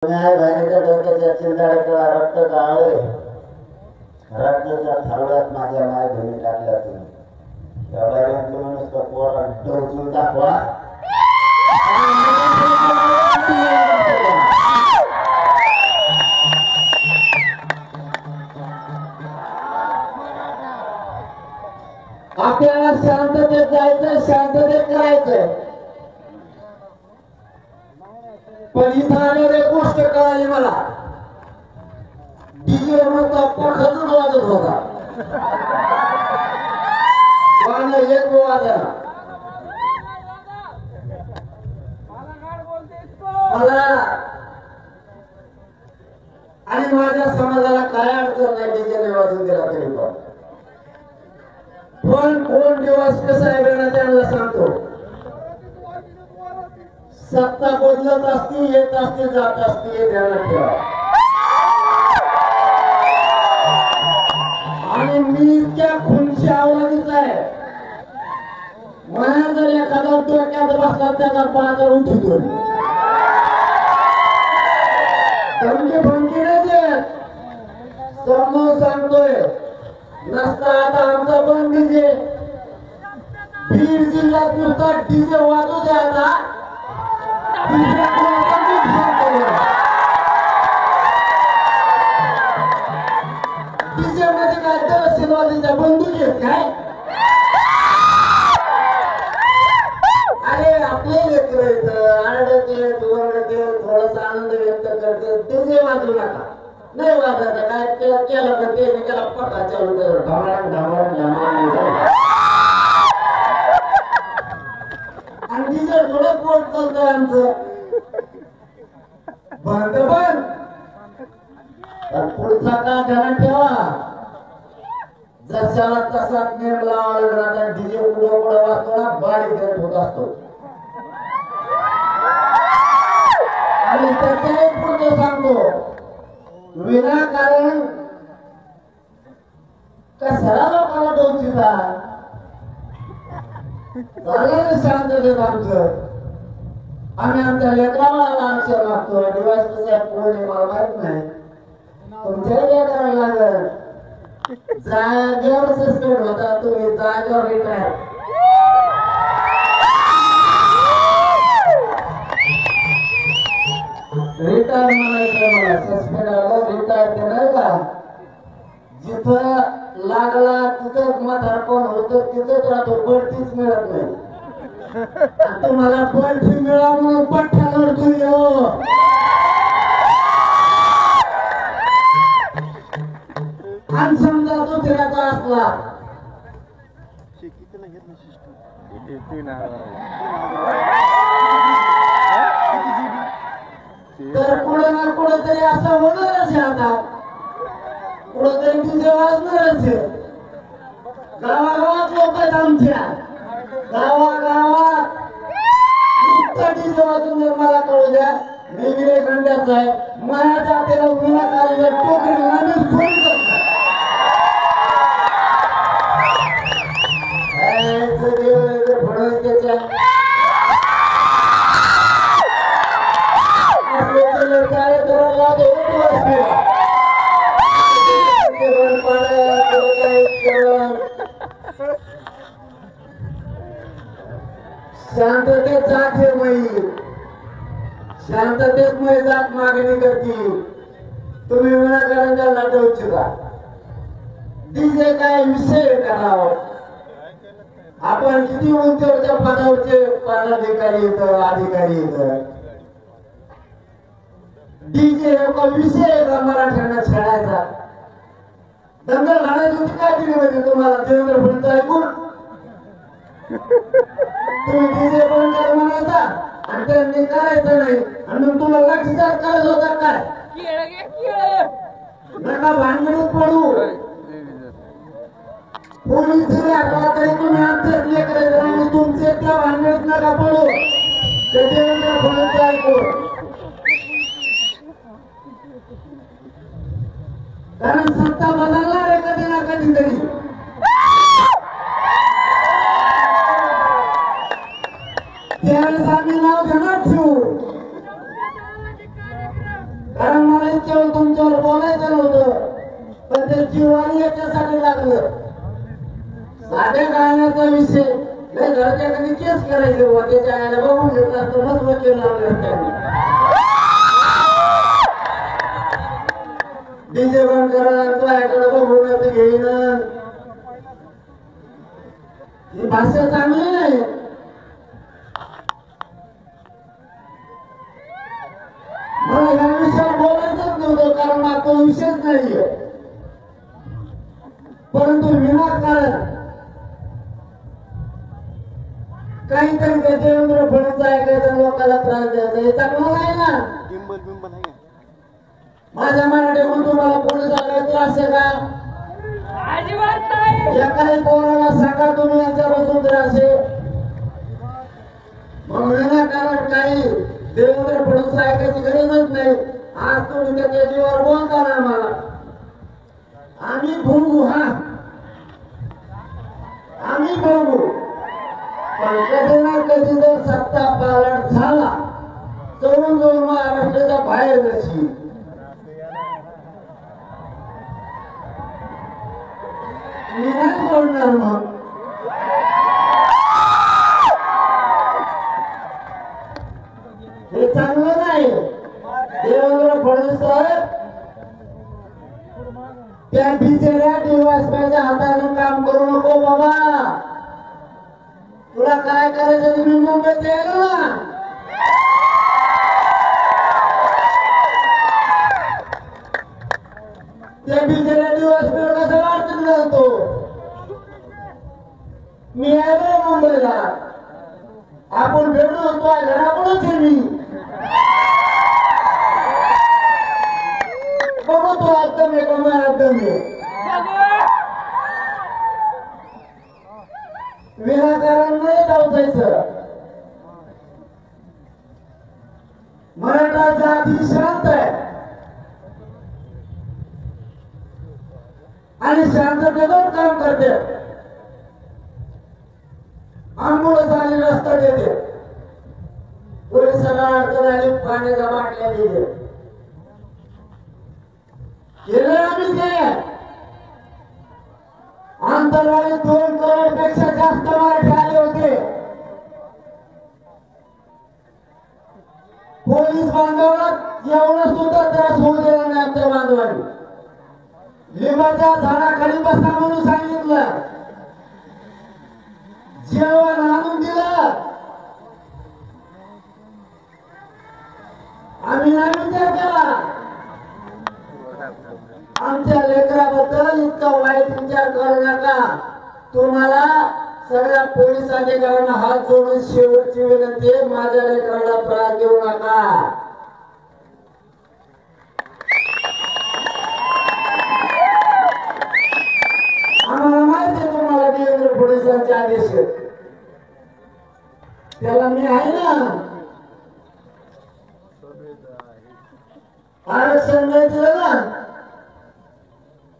न्याय बहिणीच्या डोक्याच्या चिंताळेकडे रक्त गाळे रक्ताच्या थरव्यात माझ्या माय बहिणी टाकल्या तुम्ही एवढ्या तुम्ही नुसतं पोर डोचून दाखवा आपल्याला शांततेत जायचं शांततेत करायचं पण इथं आल्यावर एक गोष्ट कळाली मला डीजे नुसता पखडून वाजत होता गाणं एक वाजला मला आणि माझ्या समाजाला काय अडचण नाही डीजेने वाजून दिला तरी पण कोण दिवस कसा आहे त्यांना सांगतो सत्ता बदलत असती येत असते जात असते हे ध्यानात ठेवा आणि मी इतक्या खुनशी आवडीचा आहे मला जर एखादा डोक्यात बसला त्याचा पाकर उठतो धमकी फमकी नाही देत समोर सांगतोय नसता आता आमचा पण डीजे बीड जिल्ह्यात नुसता डीजे वाजू द्या आता डीजे मध्ये काय दहशतवादीच्या बंदुकी आहेत काय अरे आपले लेकर येतं आरडते ओरडते थोडासा आनंद व्यक्त करते डीजे वाजू नका नाही वाजायचं काय केलं तर ते त्याला पक्का चालू कर ढमाळ ढमाळ ढमाळ आणि डीजे थोडं पोट चालतंय आमचं बंद बंद पुढचा का ध्यानात ठेवा जशाला तसा नेम लावायला डीजे पुढं पुढं वाजतो ना बारीक रेट होत असतो आणि त्याच्या एक पुढचं सांगतो विनाकारण कशाला लोकांना डोचिता झालं शांततेत आमचं आम्ही आमच्या लेकराला आरक्षण मागतो दिवस कसे कोणी मला माहित नाही तुमच्या लेकराला लागल जागेवर सस्पेंड होता तुम्ही जागेवर रिटायर रिटायर म्हणायचं मला सस्पेंड आलं रिटायर ते नाही का जिथं लागला तिथंच म्हातारपण होतं तिथंच राहतो बढतीच मिळत नाही तुम्हाला बढती मिळा म्हणून पठ्ठा लढतो येऊ आणि समजा दुसऱ्याचा असला तर कुठे ना कुठेतरी असं होणारच आहे आता कुठेतरी तुझे वाजणारच आहे गावागावात लोक आहेत आमच्या गावागावात वाजून मला कळू द्या मी विवेक खंड्याचा आहे माझ्या जातीला विनाकारण टोकरी आम्ही सोडू शांततेत जात हे मई शांततेत मई जात मागणी करतील तुम्ही विनाकारण त्यांना ठेवू डीजे काय विषय करावा आपण किती उंचीवरच्या पदावरचे पदाधिकारी येत अधिकारी येत डीजे हा विषय का मराठ्यांना छेडायचा दंगल घालायची होती काय दिली तुम्हाला देवेंद्र फडणवीस ऐकून तुम्ही डीजे बंद कर म्हणायचा आणि त्यांनी करायचं नाही आणि मग तुला लाठीचार्ज करत होता काय नका भांडणीत पडू पोलीस जरी आठवा तरी तुम्ही आमचेच लेकरं आणि तुमचे त्या भांडणीत नका पडू ते देवेंद्र फडणवीस ऐकून कारण सत्ता बदलणार आहे कधी ना कधीतरी त्यावेळेस आम्ही नाव घेणार ठेवू केवळ तुमच्यावर बोलायचं नव्हतं, पण ते जीवानी याच्यासाठी लागलं. साध्या गाण्याचा विषय नाही, घरच्या कधी केस करायचे बुवा, त्याच्या आईला बघून घेतला असतं, मग वकील लावले असते. डीजे बंद करा, तुझ्याकडे बघून घेईन. ही भाषा चांगली नाही. मला या विषयावर बोलायचंच नव्हतं, कारण हा तो विषयच नाहीये. परंतु विनाकारण काहीतरी देवेंद्र फडणवीस ऐकायचं, लोकांना त्रास द्यायचा, हे चांगलं नाही ना. माझ्या मराठीतून तुम्हाला पोलिसांना त्रास आहे का? अजिबात नाही. या काही पोराला सांगा तुम्ही यांच्यापासून त्रास आहे. मग विनाकारण काही देवेंद्र फडणवीस ऐकायची गरजच नाही. आज तुम्ही त्याच्या जीवावर बोलता ना आम्हाला. आम्ही भोगू, आम्ही भोगू. पण कधी ना कधी जर सत्ता पालट झाला, तरुण जाऊन महाराष्ट्राच्या बाहेर जाशी. मी नाही सोडणार. मग हे चांगलं नाही. देवेंद्र फडणवीस साहेब त्या बिचाऱ्या डिवायसच्या हाताने काम करू नको बाबा. तुला काय करायचं तुम्ही मुंबईत यायला ना. त्या बिचाऱ्या डिवायस कसं वाटत जातो. मी आलो मुंबईला, आपण भेटू होतो घराकडूनच आहे मी. बघू तो एकदम एकदम विनाकारण नाही जायचं. मराठा जाती शांत आहे आणि शांततेतच काम करते. आंबुलन्स आली, रस्ता देते, पोलिसांना अडचण आली, पाण्याच्या बाटल्या दिले. केलं आम्ही ते. आंतरवाडी 2 करोड पेक्षा जास्त मराठी आले होते. पोलीस बांधवाला एवढं सुद्धा त्रास होऊ दिला नाही. आमच्या बांधवांनी लिंबाच्या झाडाखाली बसा म्हणून सांगितलं, जेवण आणून दिलं. आम्ही नाही विचार केला. आमच्या लेकराबद्दल इतका वाईट विचार करू नका. तुम्हाला सगळ्या पोलीस अधिकाऱ्यांना हात जोडून शेवटची विनंती आहे, माझ्या लेकराला त्रास देऊ नका. आम्हाला माहिती आहे तुम्हाला देवेंद्र पोलिसांचे आदेश आहेत. त्याला मी आहे ना. आरक्षण नाही दिलं ना,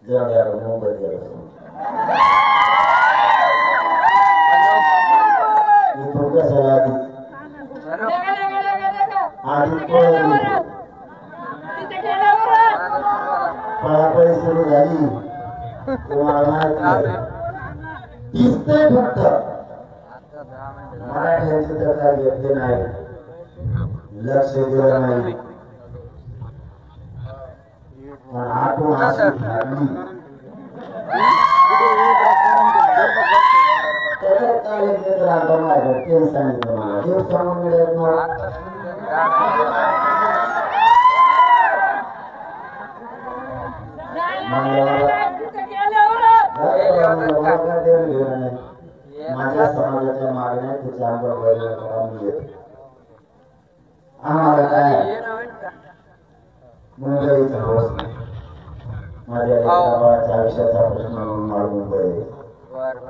मुंबईत गेलो कशाला पळापळी सुरू झाली. तुम्हाला दिसतंय फक्त मराठ्यांची दखल घेतली नाही, लक्ष दिलं नाही. आठवण अशी झाली सांगितलं मला दिवसांवर मिळत माझ्या समाजाच्या मागण्या तिच्या अंगावर आम्हाला काय मुंबईचा होस नाही. माझ्या गावाच्या आयुष्याचा प्रश्न म्हणून मुंबई.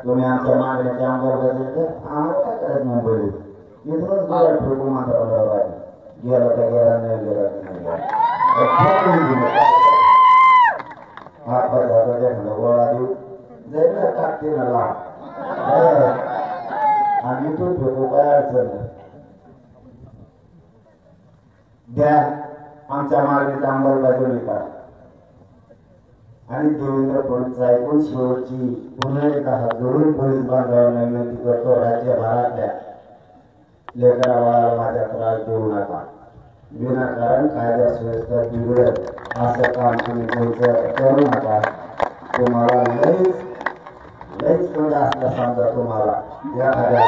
तुम्ही आमच्या मागण्याच्या अंगावर बसले आम्हाला काय करत मुंबई. इथूनच गोळा ठोकून मात्र गेला तर गेला, नाही गेला तर नाही. हात पाय गोळा देऊ जाईल ना, टाकते ना ला आणि इथून ठोकू, काय अडचण द्या. आमच्या मागणीचा अंमलबजावणी करा आणि देवेंद्र फडणवीस ऐकून शेवटची पुन्हा एकदा हात जोडून पोलीस बांधवांना विनंती करतो, राज्यभरातल्या लेकरा बाळाला माझ्या त्रास देऊ नका, विनाकारण कायदा सुव्यवस्था बिघडेल असं काम तुम्ही करू नका. तुम्हाला लईच थोडा असला समजा तुम्हाला एखाद्या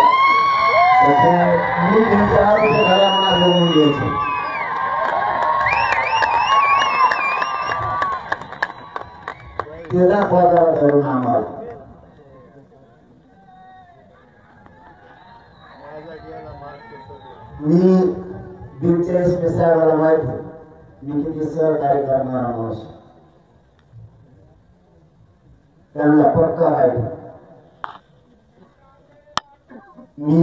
मी त्यांच्या आरोग्य घरांना जमून घ्यायचे. त्याला पदावर धरून आम्हाला मी 42 साहेबाला माहिती मी किती सहकार्य करणारा माणूस, त्यांना पक्का माहिती. मी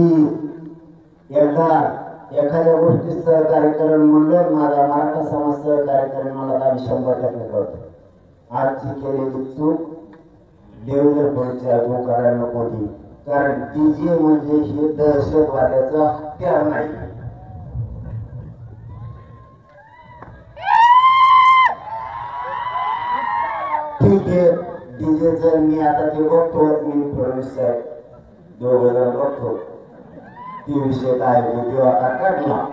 एखाद्या गोष्टीत सहकार्य करून म्हणलं माझा मराठा समाज सहकार्य करून मला आम्ही 100% करतो. आजची केलेली चूक देवेंद्र फडणवीस ऐकू करायला नको होती, कारण डीजे म्हणजे हे दहशतवाद्याचं हत्यार नाही. ठीक आहे, डीजेचं मी आता ते बघतो, मी फडणवीस साहेब दोघं जण बघतो ती विषय काय व्हिडिओ आता काढला.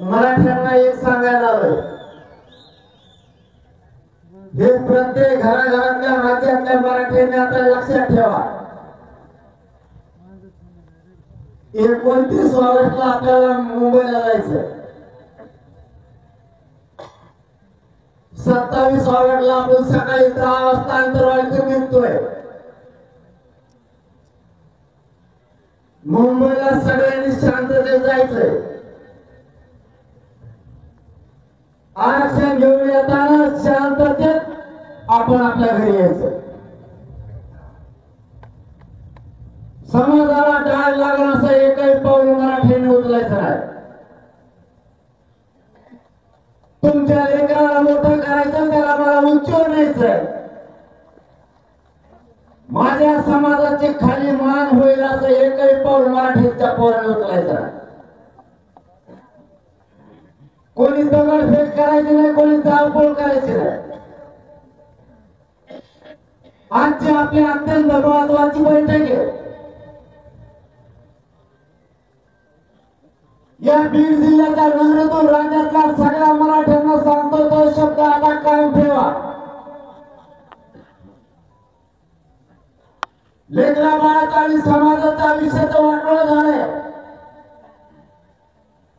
मराठ्यांना एक सांगायला आलं, हे प्रत्येक घराघरातल्या राज्यातल्या मराठ्यांनी आता लक्षात ठेवा, 29 ऑगस्टला आपल्याला मुंबईला जायचं, 27 ऑगस्टला आपण सकाळी 10 वाजता आंतरवालीतून निघतोय. मुंबईला सगळ्यांनी शांततेत जायचंय. आरक्षण घेऊन येताना शांततेत आपण आपल्या घरी यायचं. समाजाला डाळ लागला असं एकही पाऊल मराठ्यांनी उचलायचं नाही. तुमच्या लेकराला मोठं करायचं, त्याला मला उंचीवर न्यायचंय. माझ्या समाजाचे खाली मान होईल असं एकही पाऊल मराठीच्या पोराने उचलायचं नाही. कोणी दगडफेक करायची नाही, कोणी जाळपोळ करायची नाही. आजची आपली अत्यंत महत्वाची बैठक आहे. या बीड जिल्ह्याच्या नगरीतून राज्यातल्या सगळ्या मराठ्यांना सांगतो, तो शब्द आता कायम ठेवा. लेकरा बाळाचा आणि समाजाच्या आयुष्याचं वाटोळं झालंय.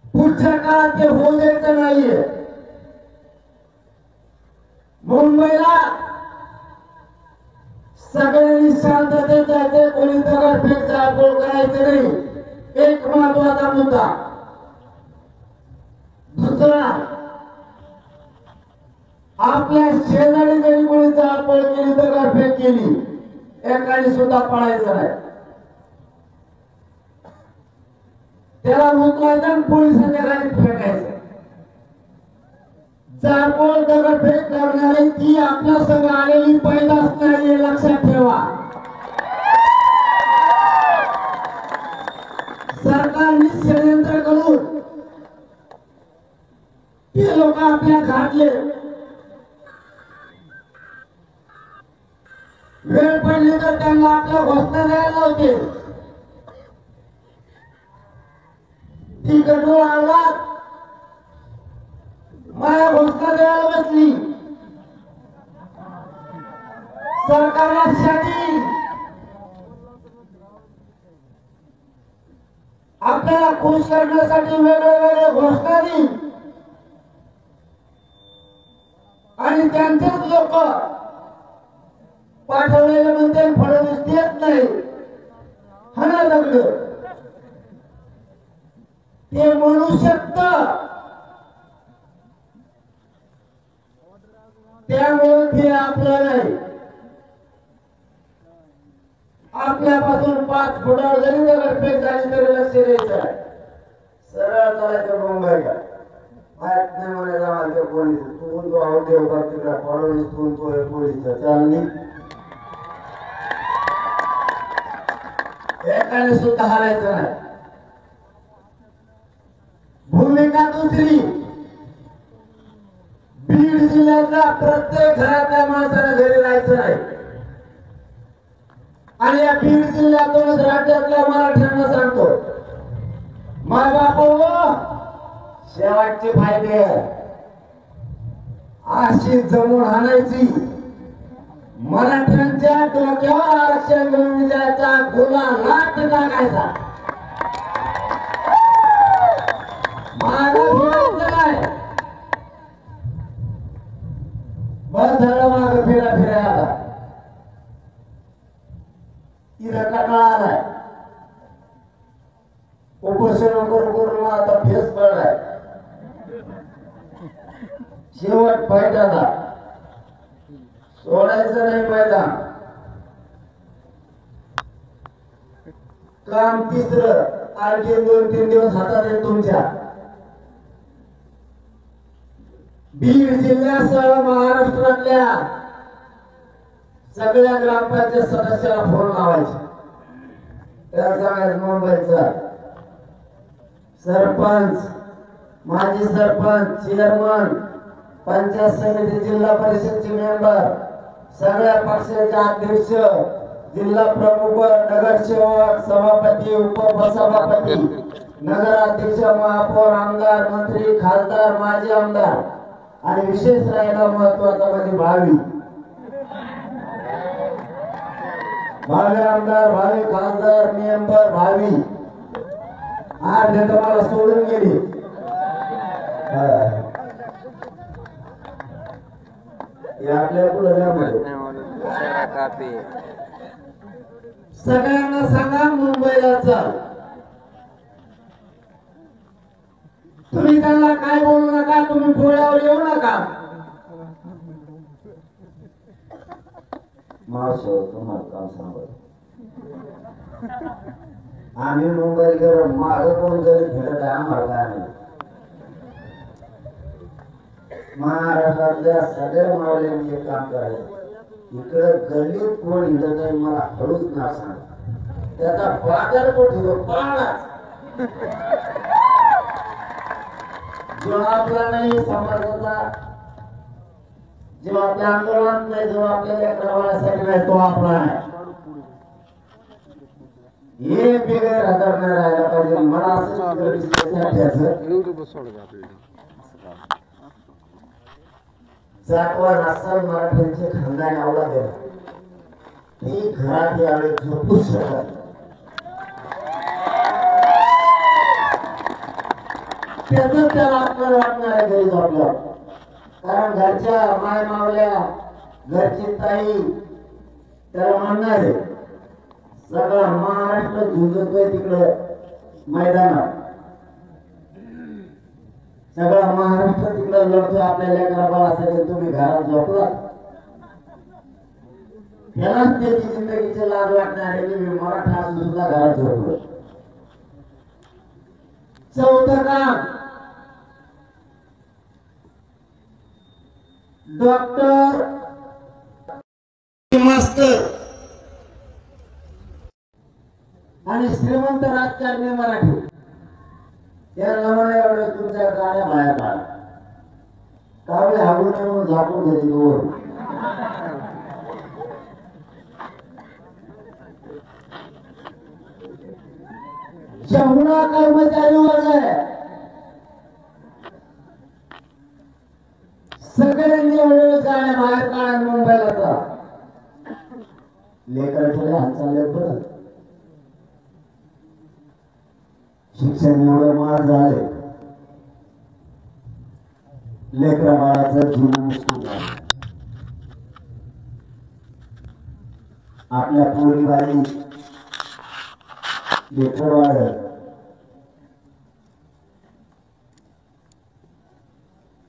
पुढच्या काळात ते होऊ द्यायचं नाहीये. मुंबईला सगळ्यांनी शांततेत जायचे, कोणी दगडफेक जाळपोळ करायचे नाही. एक महत्वाचा मुद्दा. दुसरा, आपल्या शेजारी जरी कोणी जाळपोळ केली, दगडफेक केली, एकाने सुद्धा पळायचं नाही. त्याला उचलायचं आणि पोलिसांच्या गाडीत फेकायचं. जाळपोळ दगडफेक करणारी ती आपल्या संग आलेली पैदाच नाही, लक्षात ठेवा. सरकारने षडयंत्र करून ते लोक आपल्या घातले. वेळ पडली तर त्यांना आपल्या घोषणा द्यायला लावते. ती गडू आवाज माझ्या घोषणा द्यायला बसली. सरकारसाठी आपल्याला खुश करण्यासाठी वेगवेगळ्या घोषणा दिली आणि त्यांचेच लोक पाठवलेले म्हणते फडणवीस देत नाही. हना दगड ते म्हणू शकत, त्यामुळे ते आपलं नाही. आपल्यापासून 5 फुटावर जरी दगडफेक झाली तरी लक्ष द्यायचं. सरळ चालायचं मुंबईला. माहित नाही म्हणायला माझ्या पोलीस तू तो अवदेव का तिकडे फडणवीस तू तो पोलीस चालली. एकाने सुद्धा हारायचं नाही. भूमिका दुसरी, बीड जिल्ह्यातल्या प्रत्येक घरातल्या माणसाला घरी राहायचं नाही आणि या बीड जिल्ह्यातूनच राज्यातल्या मराठ्यांना सांगतो, माय बापू शेवटचे फायदे अशी जमून आणायची, मराठ्यांच्या डोक्यावर आरक्षण घेऊन जायचा, गुन्हा लाट टाकायचा, मागं फिरायचं नाही. बस झालं मागं फिरायला. इथं कंटाळा आलाय, उपोषण करून आता फेस पडलाय. शेवट मैदानाला सोडायचं नाही. मैदान काम तिसरं आणखी 2-3 दिवस हातात आहे तुमच्या. बीड जिल्ह्यासह महाराष्ट्रातल्या सगळ्या ग्रामपंचायत सदस्याला फोन लावायचे. त्या सांगायचं मुंबईचा सरपंच, माजी सरपंच, चेअरमन, पंचायत समिती, जिल्हा परिषदचे मेंबर, सगळ्या पक्षाचे अध्यक्ष, जिल्हा प्रमुख, नगरसेवक, सभापती, उपसभापती, नगराध्यक्ष, महापौर, आमदार, मंत्री, खासदार, माजी आमदार आणि विशेष राहिला महत्वाचा म्हणजे भावी आमदार, भावी खासदार, मेंबर, भावी आज तुम्हाला सोडून गेली. आपल्या सगळ्यांना सांगा मुंबईला चल. तुम्ही त्यांना काय बोलू नका, तुम्ही डोळ्यावर येऊ नका. तुम्हाला काम सांगत आम्ही मुंबई गेलो, माग कोण गरीब फिरत आहे आम्हाला काय नाही. महाराष्ट्रातल्या सगळ्या मावळ्यांनी एक काम करायचं, इकडे गल्लीत कोण हिंडत नाही मला हळूच ना सांग, त्याचा बाजार कोण पाळा जो आपला नाही समाजाचा, जो आपल्या आंदोलनात नाही, जो आपल्या प्रवासासाठी नाही, तो आपला आहे. हे बिगर हजार नाही राहायला पाहिजे. मला जातवा नसल मराठ्यांचे खानदान आवडा गेला, ती घरात यावेळी झोपू शकत. त्याच त्याला आपल्याला वाटणार आहे घरी झोपल्यावर, कारण घरच्या माय मावल्या, घरची ताई त्याला म्हणणार आहे. सगळा महाराष्ट्र झुंजतोय तिकडे मैदानात, सगळा महाराष्ट्र तिकडे लढतोय आपल्या लेकरा बाळासाठी. तुम्ही घरात झोपला, त्यालाच त्याची जिंदगीची लाज वाटणार आहे की मी मराठा असून सुद्धा घरात झोपलो. चौथं काम, डॉक्टर, मास्तर आणि श्रीमंत राजकारणी मराठी, त्या नावाने एवढे तुमच्या गाड्या बाहेर काढा. कावळे हागून येऊन झाकून घेतली वर. जेवढा कर्मचारी वर्ग आहे सगळ्यांनी एवढे गाड्या बाहेर काढा मुंबईला जा. लेकरांकडे हात चालले बरं, शिक्षण एवढं महाग झाले, लेकरा बाळाचं जीवन मुश्किल झालं. आपल्या पोरीबाई लेकर वाढत,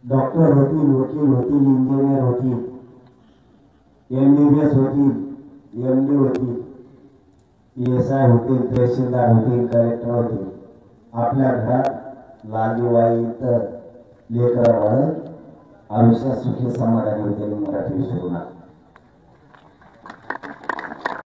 डॉक्टर होतील, वकील होतील, इंजिनियर होतील, MBBS होतील, MD होतील, PSI होतील, तहसीलदार होतील, कलेक्टर होतील. आपल्या घरात लालीवाई तर लेकर वाढत आयुष्यात सुखी समाधानी होते. मराठी विसरू नका.